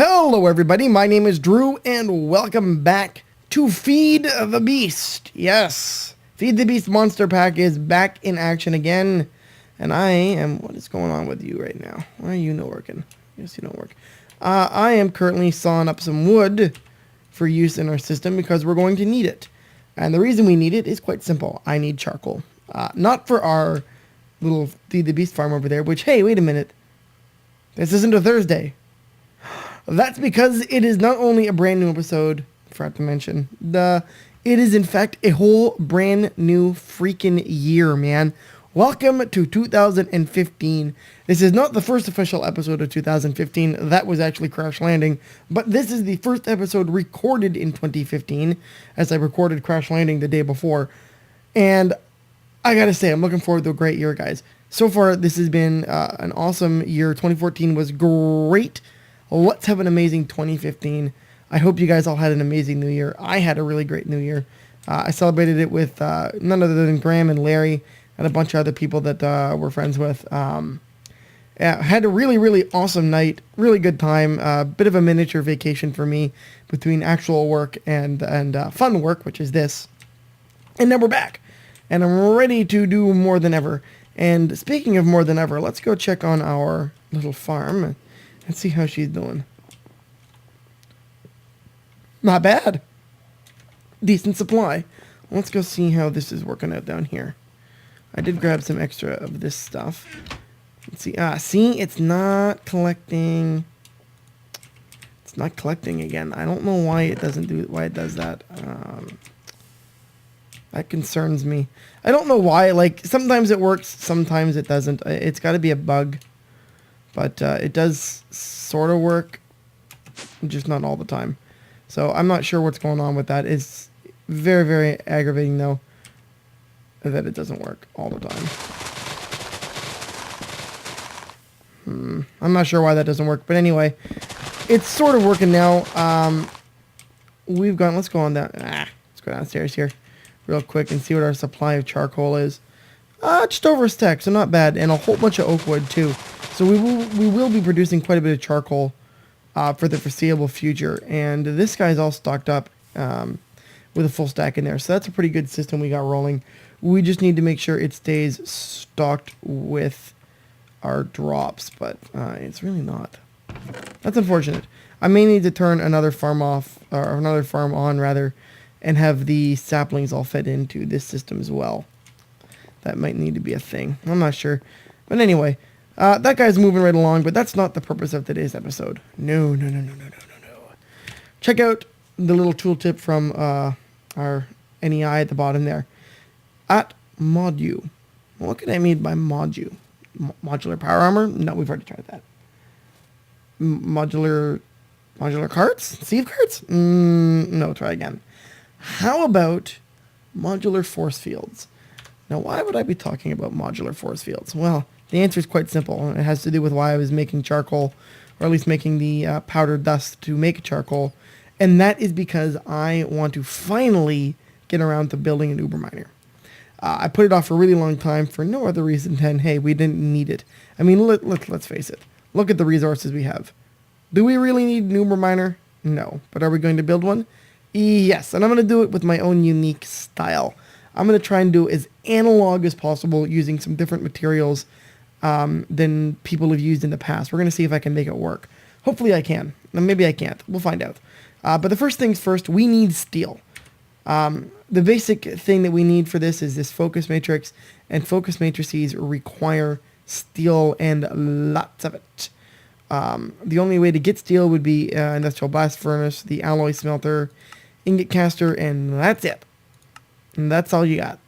Hello everybody, my name is Drew and welcome back to Feed the Beast. Yes, Feed the Beast Monster Pack is back in action again. And I am, what is going on with you right now? Why are you not working? Yes, you don't work. I am currently sawing up some wood for use in our system because we're going to need it. And the reason we need it is quite simple. I need charcoal. Not for our little Feed the Beast farm over there, which, hey, wait a minute. This isn't a Thursday. That's because it is not only a brand new episode, I forgot to mention, it is in fact a whole brand new freaking year, man. Welcome to 2015. This is not the first official episode of 2015. That was actually Crash Landing, but this is the first episode recorded in 2015, as I recorded Crash Landing the day before. And I gotta say, I'm looking forward to a great year, guys. So far, this has been an awesome year. 2014 was great. Let's have an amazing 2015. I hope you guys all had an amazing new year. I had a really great new year. I celebrated it with none other than Graham and Larry and a bunch of other people that we're friends with. Had a really, really awesome night. Really good time. Bit of a miniature vacation for me between actual work and fun work, which is this. And now we're back. And I'm ready to do more than ever. And speaking of more than ever, let's go check on our little farm. Let's see how she's doing. Not bad. Decent supply. Let's go see how this is working out down here. I did grab some extra of this stuff. Let's see. See, it's not collecting. It's not collecting again. I don't know why it doesn't do it. Why it does that. That concerns me. I don't know why. Like, sometimes it works, sometimes it doesn't. It's got to be a bug. But it does sort of work, just not all the time. So I'm not sure what's going on with that. It's very, very aggravating, though, that it doesn't work all the time. I'm not sure why that doesn't work. But anyway, it's sort of working now. Let's go on down. Let's go downstairs here real quick and see what our supply of charcoal is. Just over a stack, so not bad. And a whole bunch of oak wood, too. So we will be producing quite a bit of charcoal for the foreseeable future. And this guy's all stocked up with a full stack in there. So that's a pretty good system we got rolling. We just need to make sure it stays stocked with our drops. But it's really not. That's unfortunate. I may need to turn another farm off, or another farm on, rather, and have the saplings all fed into this system as well. That might need to be a thing. I'm not sure. But anyway, that guy's moving right along, but that's not the purpose of today's episode. No. Check out the little tooltip from our NEI at the bottom there. At Modu. What can I mean by Modu? Modular power armor? No, we've already tried that. Modular carts? Sieve carts? No, try again. How about modular force fields? Now, why would I be talking about modular force fields? Well, the answer is quite simple. It has to do with why I was making charcoal, or at least making the powdered dust to make charcoal. And that is because I want to finally get around to building an Uberminer. I put it off for a really long time for no other reason than, hey, we didn't need it. I mean, let's face it. Look at the resources we have. Do we really need an Uberminer? No. But are we going to build one? Yes. And I'm going to do it with my own unique style. I'm going to try and do it as analog as possible using some different materials than people have used in the past. We're going to see if I can make it work. Hopefully I can. Maybe I can't. We'll find out. But the first things first, we need steel. The basic thing that we need for this is this focus matrix, and focus matrices require steel and lots of it. The only way to get steel would be industrial blast furnace, the alloy smelter, ingot caster, and that's it. And that's all you got.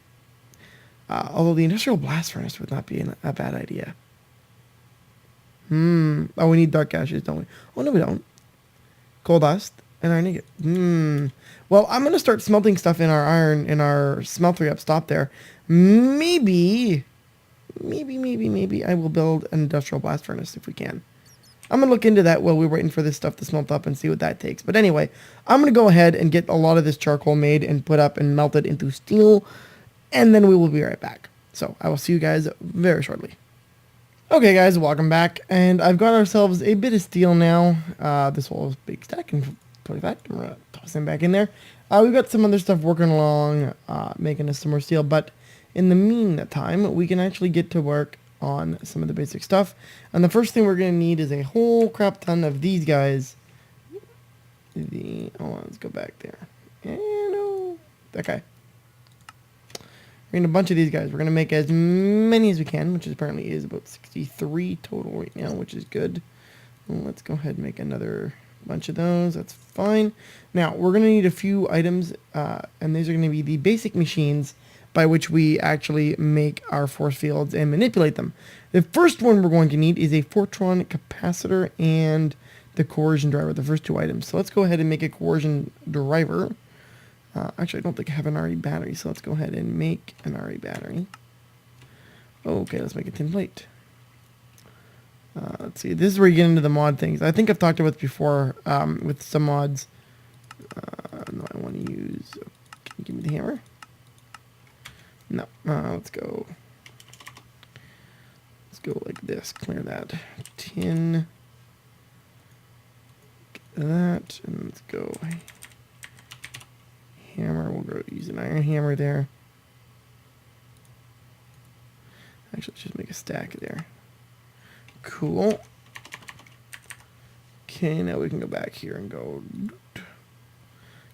Although the industrial blast furnace would not be a bad idea. Oh, we need dark ashes, don't we? Oh, no, we don't. Coal dust and iron ingot. Well, I'm going to start smelting stuff in our iron, in our smeltery up top there. Maybe I will build an industrial blast furnace if we can. I'm going to look into that while we're waiting for this stuff to smelt up and see what that takes. But anyway, I'm going to go ahead and get a lot of this charcoal made and put up and melted into steel. And then we will be right back. So I will see you guys very shortly. Okay, guys, welcome back, and I've got ourselves a bit of steel now. This whole big stack and put it back. I'm gonna toss them back in there. We've got some other stuff working along, making us some more steel, but in the meantime, we can actually get to work on some of the basic stuff. And the first thing we're gonna need is a whole crap ton of these guys. Hold on, let's go back there. No, that guy. We're going to a bunch of these guys. We're going to make as many as we can, which apparently is about 63 total right now, which is good. Well, let's go ahead and make another bunch of those. That's fine. Now, we're going to need a few items, and these are going to be the basic machines by which we actually make our force fields and manipulate them. The first one we're going to need is a Fortron capacitor and the coercion driver, the first two items. So let's go ahead and make a coercion driver. Actually, I don't think I have an RE battery, so let's go ahead and make an RE battery. Okay, let's make a tin plate. Let's see, this is where you get into the mod things. I think I've talked about this before with some mods. No, I want to use... Can you give me the hammer? No, let's go. Let's go like this, clear that. Tin. Get that, and let's go... Hammer, we'll go use an iron hammer there. Actually, let's just make a stack there. Cool. Okay, now we can go back here and go...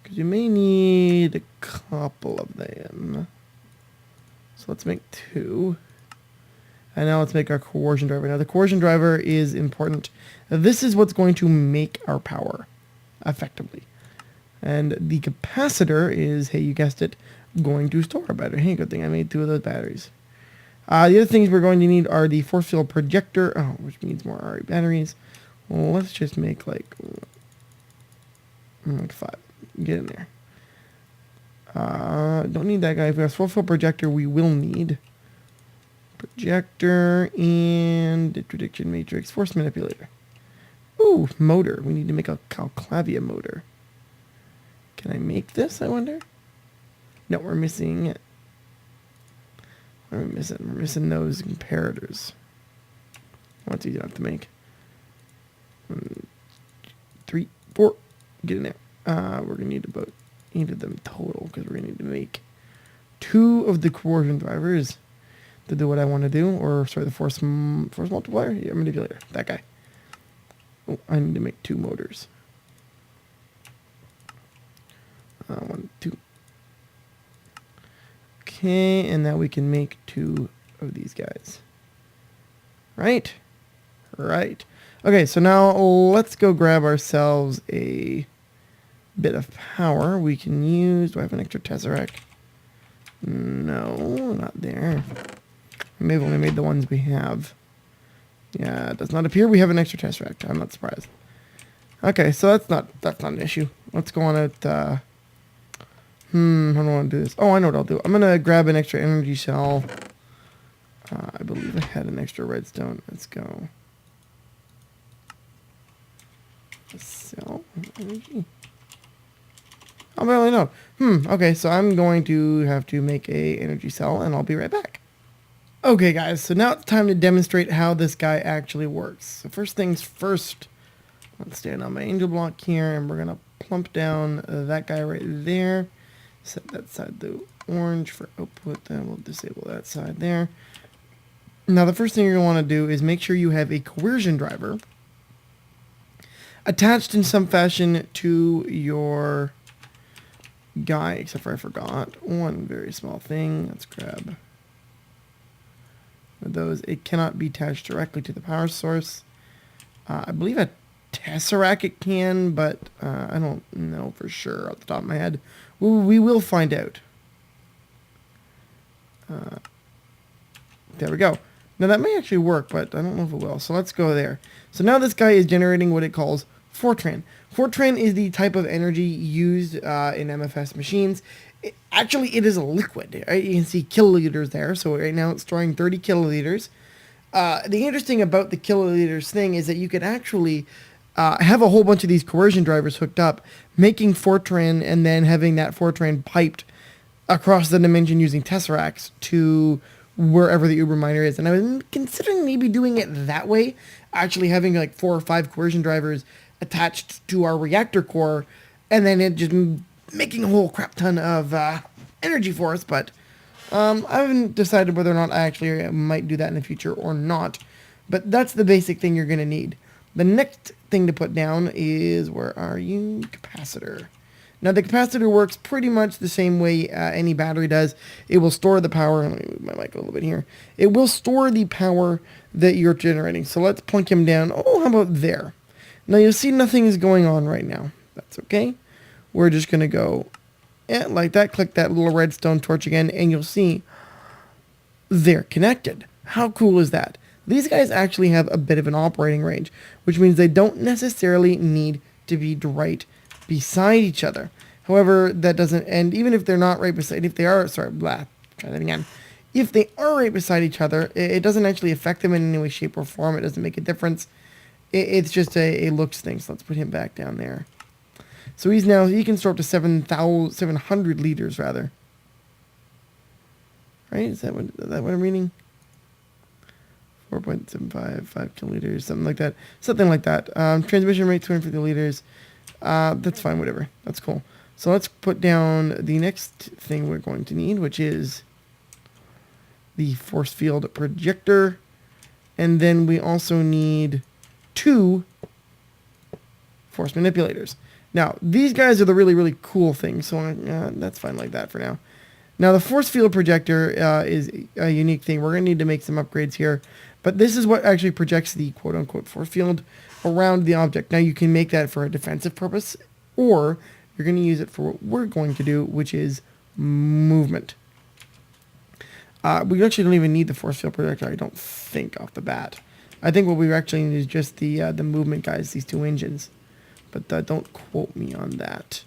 Because you may need a couple of them. So let's make 2. And now let's make our coercion driver. Now the coercion driver is important. Now, this is what's going to make our power, effectively. And the capacitor is, hey, you guessed it, going to store a battery. Hey, good thing I made 2 of those batteries. The other things we're going to need are the force field projector, which means more RE batteries. Well, let's just make like 5. Get in there. Don't need that guy. If we have force field projector, we will need projector and prediction matrix, force manipulator. Ooh, motor. We need to make a Calclavia motor. Can I make this, I wonder? No, we're missing... What are we missing? We're missing those comparators. What's easy enough to make? 1, 3, 4. Get in there. We're going to need about 8 of them total, because we're going to need to make 2 of the coercion drivers to do what I want to do. Or, sorry, the force multiplier? Yeah, manipulator. That guy. Oh, I need to make 2 motors. 1, 2. Okay, and now we can make 2 of these guys. Right? Right. Okay, so now let's go grab ourselves a bit of power. We can use... Do I have an extra tesseract? No, not there. Maybe I've only made the ones we have. Yeah, it does not appear we have an extra tesseract. I'm not surprised. Okay, so that's not an issue. Let's go on at... I don't want to do this. Oh, I know what I'll do. I'm going to grab an extra energy cell. I believe I had an extra redstone. Let's go. Cell energy. Oh, barely know. Okay, so I'm going to have to make a energy cell, and I'll be right back. Okay, guys, so now it's time to demonstrate how this guy actually works. So first things first, let's stand on my angel block here, and we're going to plump down that guy right there. Set that side to orange for output, then we'll disable that side there. Now the first thing you're going to want to do is make sure you have a coercion driver attached in some fashion to your guy, except for I forgot one very small thing. Let's grab those. It cannot be attached directly to the power source. I believe a tesseract it can, but I don't know for sure off the top of my head. We will find out. There we go. Now that may actually work, but I don't know if it will. So let's go there. So now this guy is generating what it calls Fortran. Fortran is the type of energy used in MFS machines. Actually, it is a liquid. Right? You can see kiloliters there. So right now it's storing 30 kiloliters. The interesting about the kiloliters thing is that you could actually have a whole bunch of these coercion drivers hooked up, making Fortran, and then having that Fortran piped across the dimension using tesseracts to wherever the Uberminer is. And I was considering maybe doing it that way, actually having like 4 or 5 coercion drivers attached to our reactor core, and then it just making a whole crap ton of energy for us. But I haven't decided whether or not I actually might do that in the future or not. But that's the basic thing you're going to need. The next thing to put down is, where are you? Capacitor. Now, the capacitor works pretty much the same way any battery does. It will store the power. Let me move my mic a little bit here. It will store the power that you're generating. So let's plunk him down. Oh, how about there? Now, you'll see nothing is going on right now. That's okay. We're just going to go like that. Click that little redstone torch again, and you'll see they're connected. How cool is that? These guys actually have a bit of an operating range, which means they don't necessarily need to be right beside each other. However, that doesn't, and even if they're not right beside, if they are, sorry, blah, try that again. If they are right beside each other, it doesn't actually affect them in any way, shape, or form. It doesn't make a difference. It's just a looks thing. So let's put him back down there. So he can store up to 700 liters, rather. Right? Is that what I'm reading? 4.755 kiloliters, something like that. Something like that. Transmission rate, 250 liters. That's fine, whatever. That's cool. So let's put down the next thing we're going to need, which is the force field projector. And then we also need 2 force manipulators. Now, these guys are the really, really cool things, so that's fine like that for now. Now, the force field projector is a unique thing. We're going to need to make some upgrades here. But this is what actually projects the quote-unquote force field around the object. Now, you can make that for a defensive purpose, or you're going to use it for what we're going to do, which is movement. We actually don't even need the force field projector, I don't think, off the bat. I think what we actually need is just the movement guys, these 2 engines. But don't quote me on that.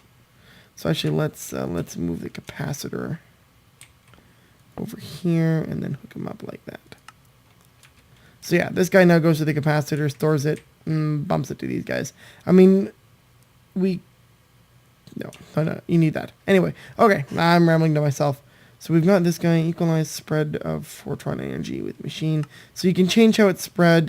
So actually, let's move the capacitor over here and then hook him up like that. So yeah, this guy now goes to the capacitor, stores it, bumps it to these guys. I mean, no, you need that. Anyway, okay, I'm rambling to myself. So we've got this guy, equalize spread of photon energy with machine. So you can change how it's spread.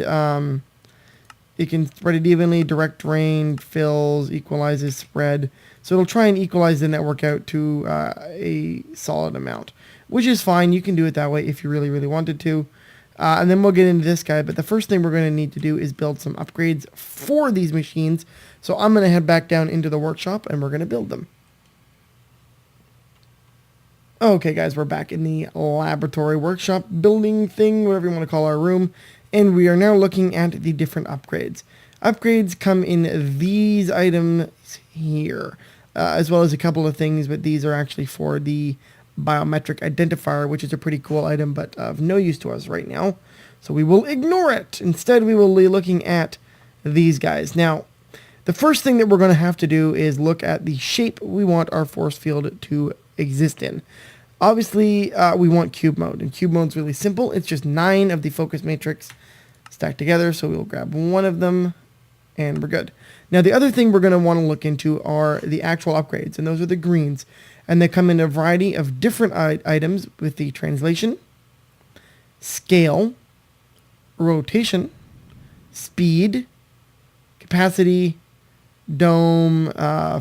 You can spread it evenly, direct drain, fills, equalizes, spread. So it'll try and equalize the network out to a solid amount, which is fine. You can do it that way if you really, really wanted to. And then we'll get into this guy. But the first thing we're going to need to do is build some upgrades for these machines. So I'm going to head back down into the workshop and we're going to build them. Okay, guys, we're back in the laboratory workshop building thing, whatever you want to call our room. And we are now looking at the different upgrades. Upgrades come in these items here, as well as a couple of things, but these are actually for the biometric identifier, which is a pretty cool item, but of no use to us right now. So we will ignore it. Instead, we will be looking at these guys. Now, the first thing that we're going to have to do is look at the shape we want our force field to exist in. Obviously, we want cube mode, and cube mode's really simple. It's just 9 of the focus matrix stacked together, so we'll grab one of them, and we're good. Now, the other thing we're going to want to look into are the actual upgrades, and those are the greens, and they come in a variety of different items with the translation, scale, rotation, speed, capacity, dome,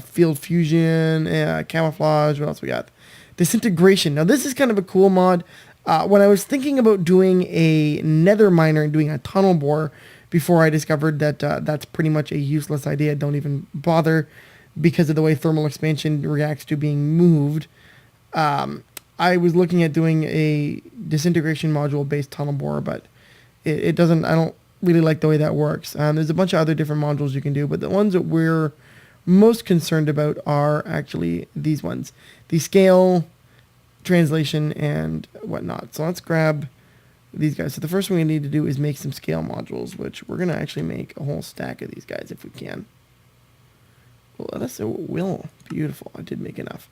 field fusion, camouflage. What else we got? Disintegration. Now, this is kind of a cool mod. When I was thinking about doing a nether miner and doing a tunnel bore before I discovered that that's pretty much a useless idea, don't even bother because of the way thermal expansion reacts to being moved. I was looking at doing a disintegration module based tunnel bore, but it doesn't, I don't really like the way that works. There's a bunch of other different modules you can do, but the ones that we're most concerned about are actually these ones. The scale, translation, and whatnot. So let's grab these guys. So the first thing we need to do is make some scale modules, which we're going to actually make a whole stack of these guys if we can. Well, let us will. Beautiful. I did make enough.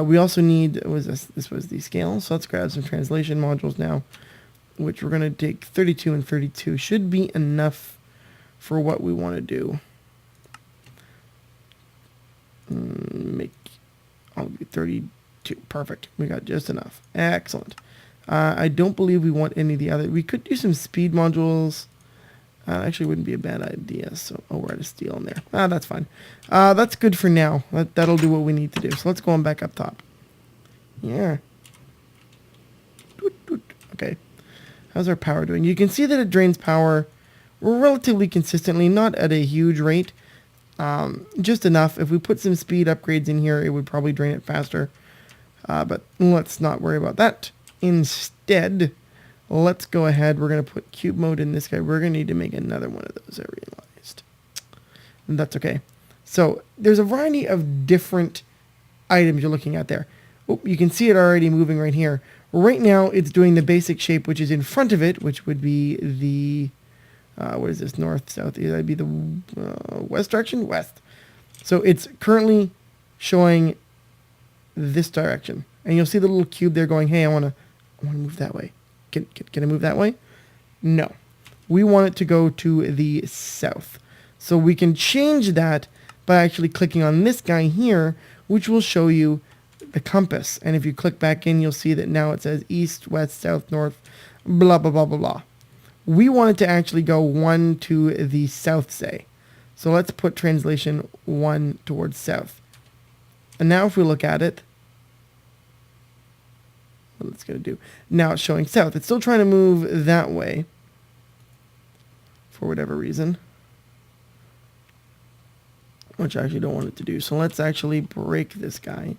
We also need, this was the scale. So let's grab some translation modules now, which we're going to take 32 and 32. Should be enough for what we want to do. I'll be 32. Perfect. We got just enough. Excellent. I don't believe we want any of the other. We could do some speed modules. Actually, wouldn't be a bad idea. So, oh, we're out of steel in there. That's fine. That's good for now. That'll do what we need to do. So let's go on back up top. Yeah. Okay. How's our power doing? You can see that it drains power relatively consistently, not at a huge rate. Just enough. If we put some speed upgrades in here, it would probably drain it faster. But let's not worry about that. Instead, let's go ahead. We're going to put cube mode in this guy. We're going to need to make another one of those, I realized. And that's okay. So there's a variety of different items you're looking at there. Oh, you can see it already moving right here. Right now, it's doing the basic shape, which is in front of it, which would be the, what is this, north, south? That'd be the west direction? West. So it's currently showing this direction. And you'll see the little cube there going, hey, I want to move that way. Can I move that way? No. We want it to go to the south. So we can change that by actually clicking on this guy here, which will show you the compass. And if you click back in, you'll see that now it says east, west, south, north, blah, blah, blah, blah, blah. We want it to actually go 1 to the south, say. So let's put translation 1 towards south. And now if we look at it, what it's going to do. Now it's showing south. It's still trying to move that way for whatever reason, which I actually don't want it to do. So let's actually break this guy.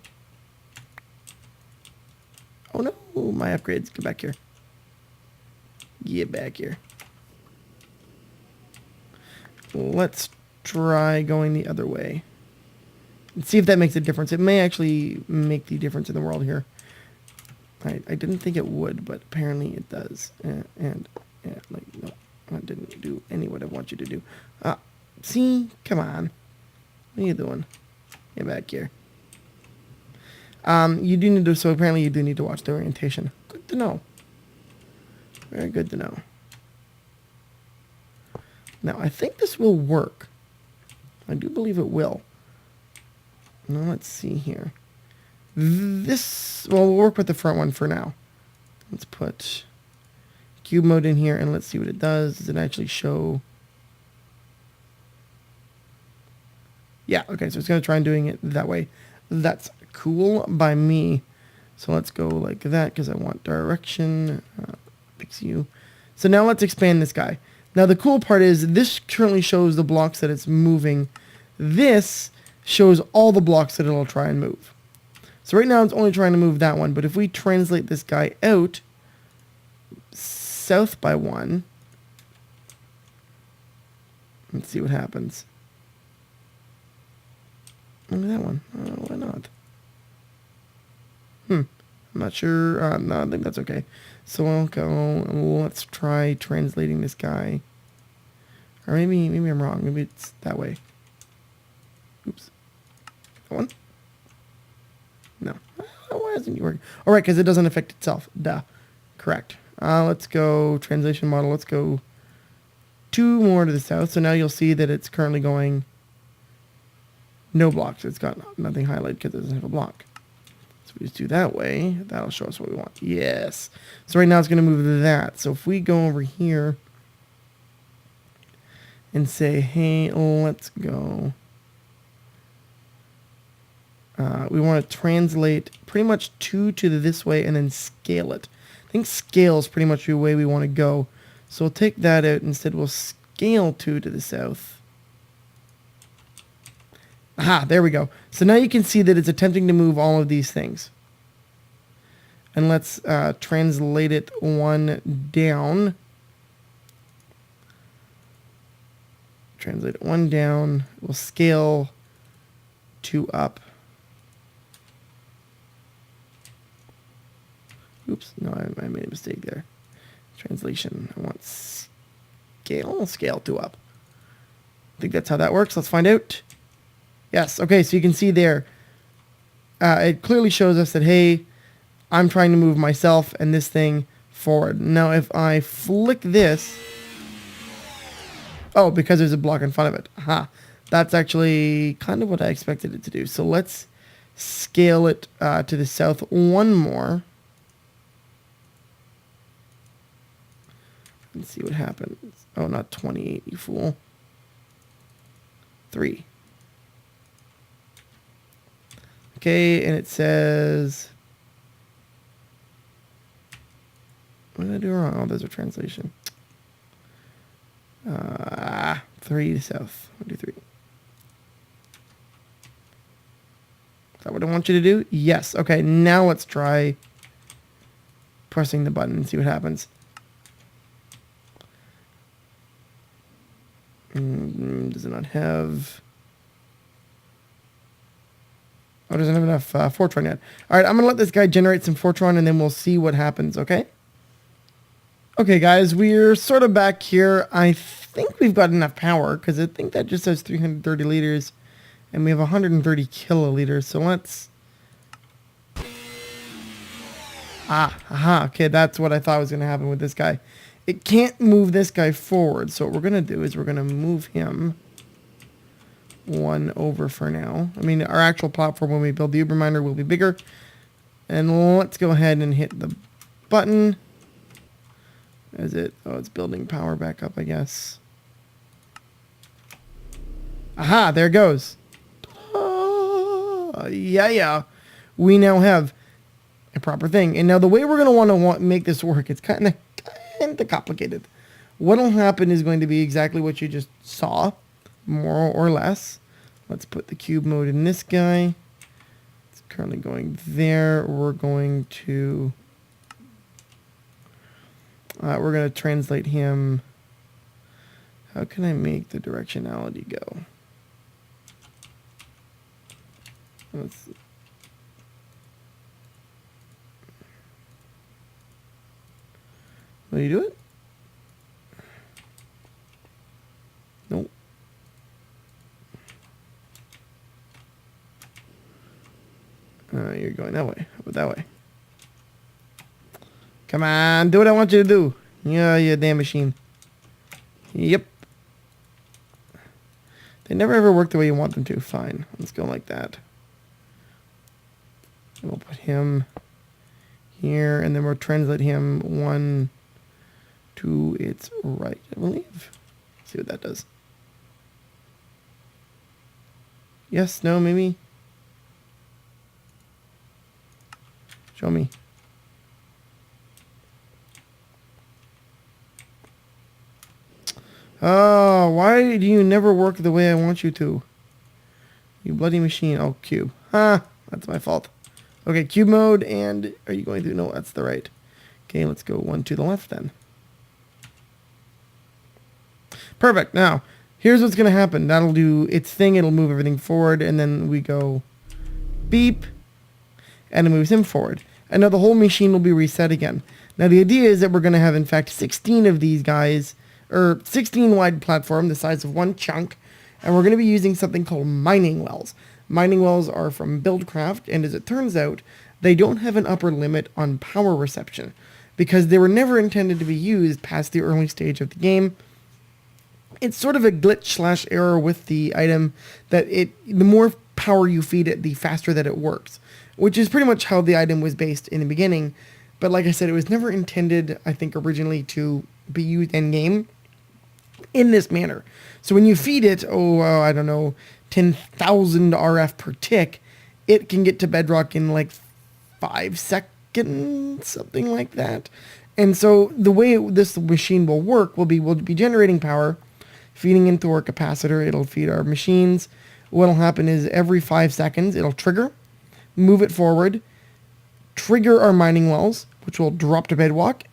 Oh no, my upgrades. Get back here. Get back here. Let's try going the other way and see if that makes a difference. It may actually make the difference in the world here. I didn't think it would, but apparently it does. And like, no, I didn't do any what I want you to do. See? Come on. What are you doing? Get back here. You do need to, so apparently you do need to watch the orientation. Good to know. Very good to know. Now, I think this will work. I do believe it will. Now, let's see here. This, well, we'll work with the front one for now. Let's put cube mode in here and let's see what it does. Does it actually show? Yeah, okay, so it's going to try and doing it that way. That's cool by me. So let's go like that because I want direction. Fix you. So now let's expand this guy. Now the cool part is this currently shows the blocks that it's moving. This shows all the blocks that it'll try and move. So right now it's only trying to move that one, but if we translate this guy out south by 1, let's see what happens. Look at that one. Why not? I'm not sure. No, I think that's okay. So I'll go, let's try translating this guy. Or maybe I'm wrong. Maybe it's that way. Oops. That one? No. Why isn't it working? All right, because it doesn't affect itself. Duh. Correct. Let's go translation model. Let's go 2 more to the south. So now you'll see that it's currently going no blocks. It's got nothing highlighted because it doesn't have a block. So we just do that way. That'll show us what we want. Yes. So right now it's going to move that. So if we go over here and say, hey, let's go. We want to translate pretty much 2 to this way and then scale it. I think scale is pretty much the way we want to go. So we'll take that out. Instead, we'll scale 2 to the south. Aha, there we go. So now you can see that it's attempting to move all of these things. And let's translate it 1 down. Translate it 1 down. We'll scale 2 up. Oops, no, I made a mistake there. Translation, I want scale 2 up. I think that's how that works. Let's find out. Yes, okay, so you can see there, it clearly shows us that, hey, I'm trying to move myself and this thing forward. Now, if I flick this, oh, because there's a block in front of it. Aha, that's actually kind of what I expected it to do. So let's scale it to the south 1 more. and see what happens. Oh, not 28, you fool. 3. Okay, and it says... What did I do wrong? Oh, there's a translation. 3 to south. 1, 2, 3. Is that what I want you to do? Yes. Okay, now let's try pressing the button and see what happens. Does it not have... Oh, doesn't have enough Fortron yet. All right, I'm going to let this guy generate some Fortron, and then we'll see what happens, okay? Okay, guys, we're sort of back here. I think we've got enough power, because I think that just says 330 liters, and we have 130 kiloliters, so let's... Okay, that's what I thought was going to happen with this guy. It can't move this guy forward, so what we're going to do is we're going to move him 1 over for now. I mean, our actual platform when we build the Uberminer will be bigger. And let's go ahead and hit the button. Is it? Oh, it's building power back up, I guess. Aha, there it goes. Yeah. We now have a proper thing. And now the way we're going to want to make this work, it's kind of complicated. What'll happen is going to be exactly what you just saw, more or less. Let's put the cube mode in this guy. It's currently going there. We're going to translate him. How can I make the directionality go? Will you do it? Nope. You're going that way. How about that way? Come on, do what I want you to do. Yeah, you damn machine. Yep. They never ever work the way you want them to. Fine. Let's go like that. And we'll put him here, and then we'll translate him 1 to its right, I believe. See what that does. Yes, no, maybe. Show me. Oh, why do you never work the way I want you to? You bloody machine. Oh, cube. That's my fault. Okay, cube mode, and are you going to? No, that's the right. Okay, let's go 1 to the left then. Perfect. Now, here's what's going to happen. That'll do its thing. It'll move everything forward, and then we go beep, and it moves him forward. And now the whole machine will be reset again. Now, the idea is that we're going to have, in fact, 16 of these guys, or 16 wide platform, the size of one chunk, and we're going to be using something called mining wells. Mining wells are from Buildcraft, and as it turns out, they don't have an upper limit on power reception, because they were never intended to be used past the early stage of the game. It's sort of a glitch / error with the item that the more power you feed it, the faster that it works, which is pretty much how the item was based in the beginning. But like I said, it was never intended, I think, originally to be used in game in this manner. So when you feed it, I don't know, 10,000 RF per tick, it can get to bedrock in like 5 seconds, something like that. And so the way this machine will work will be, we'll be generating power, feeding into our capacitor. It'll feed our machines. What'll happen is every 5 seconds, it'll trigger, move it forward, trigger our mining wells, which will drop to bedrock,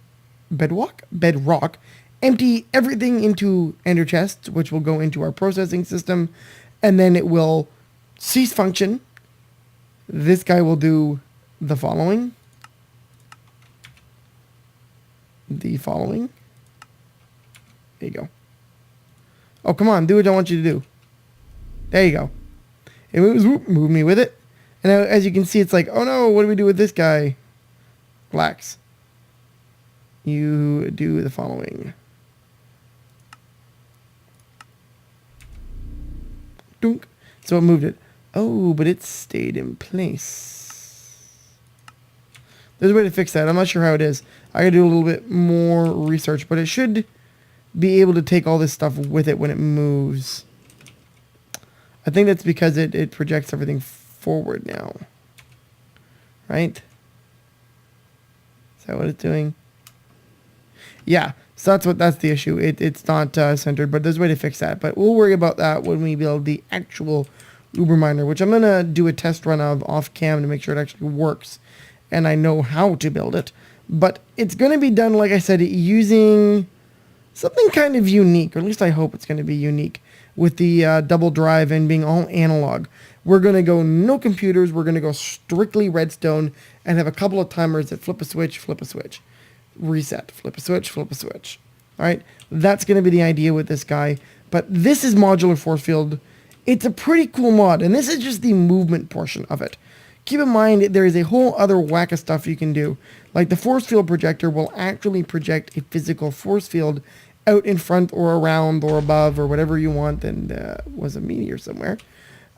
empty everything into ender chests, which will go into our processing system, and then it will cease function. This guy will do the following. There you go. Oh, come on, do what I want you to do. There you go. It moves, move me with it. And now, as you can see, it's like, oh no, what do we do with this guy? Relax. You do the following. Dunk. So it moved it. Oh, but it stayed in place. There's a way to fix that. I'm not sure how it is. I gotta do a little bit more research, but it should be able to take all this stuff with it when it moves. I think that's because it projects everything forward now. Right? Is that what it's doing? Yeah, so that's the issue. It's not centered, but there's a way to fix that. But we'll worry about that when we build the actual Uberminer, which I'm going to do a test run of off cam to make sure it actually works. And I know how to build it. But it's going to be done, like I said, using something kind of unique, or at least I hope it's going to be unique, with the double drive and being all analog. We're going to go no computers. We're going to go strictly redstone and have a couple of timers that flip a switch, reset, flip a switch. All right, that's going to be the idea with this guy. But this is modular force field. It's a pretty cool mod, and this is just the movement portion of it. Keep in mind, there is a whole other whack of stuff you can do. Like the force field projector will actually project a physical force field out in front or around or above or whatever you want. And was a meteor somewhere.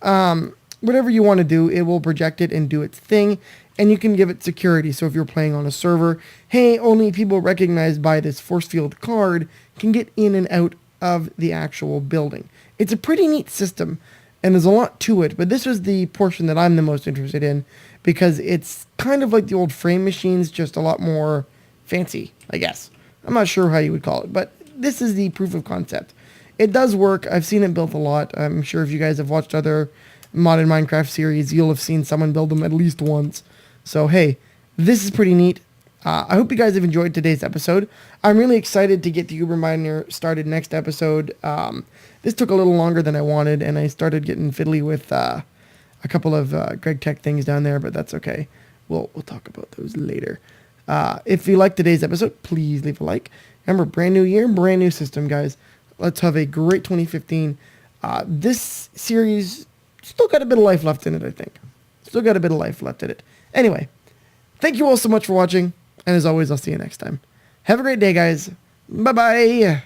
Whatever you want to do, it will project it and do its thing. And you can give it security. So if you're playing on a server, hey, only people recognized by this force field card can get in and out of the actual building. It's a pretty neat system. And there's a lot to it, but this was the portion that I'm the most interested in because it's kind of like the old frame machines, just a lot more fancy, I guess. I'm not sure how you would call it, but this is the proof of concept. It does work. I've seen it built a lot. I'm sure if you guys have watched other modded Minecraft series, you'll have seen someone build them at least once. So, hey, this is pretty neat. I hope you guys have enjoyed today's episode. I'm really excited to get the Uberminer started next episode. This took a little longer than I wanted, and I started getting fiddly with a couple of Greg Tech things down there, but that's okay. We'll talk about those later. If you liked today's episode, please leave a like. Remember, brand new year, brand new system, guys. Let's have a great 2015. This series still got a bit of life left in it, I think. Still got a bit of life left in it. Anyway, thank you all so much for watching. And as always, I'll see you next time. Have a great day, guys. Bye-bye.